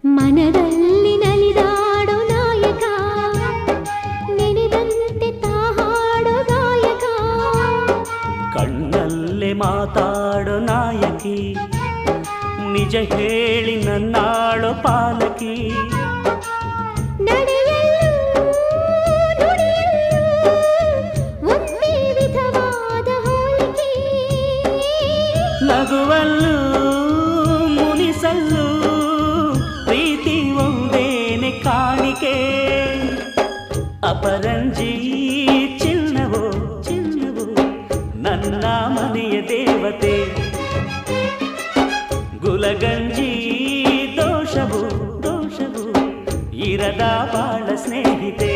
ಮನದಲ್ಲಿ ನಲಿದಾಡೋ ನಾಯಕ ನೆನೆದಂತೆ ತಾಹಾಡೋ ಗಾಯಕ ಕಣ್ಣಲ್ಲೇ ಮಾತಾಡೋ ನಾಯಕಿ ನಿಜ ಹೇಳಿ ನನ್ನಾಳೋ ಪಾಲಕಿ ನಡೆಯಲ್ಲೂ ನುಡಿಯಲ್ಲೂ ಒಂದೇ ವಿಧವಾದ ಹೋಲಿಕೆ ನಗುವಲ್ಲೂ ಮುನಿಸಲ್ಲೂ ಪ್ರೀತಿ ಒಂದೇನೆ ಕಾಣಿಕೆ ಅಪರಂಜಿ ಚಿನ್ನವೋ ಚಿನ್ನವೋ ನನ್ನ ಮನೆಯ ದೇವತೆ ಗುಲಗಂಜಿ ದೋಷವು ದೋಷವು ಇರದ ಬಾಳ ಸ್ನೇಹಿತೆ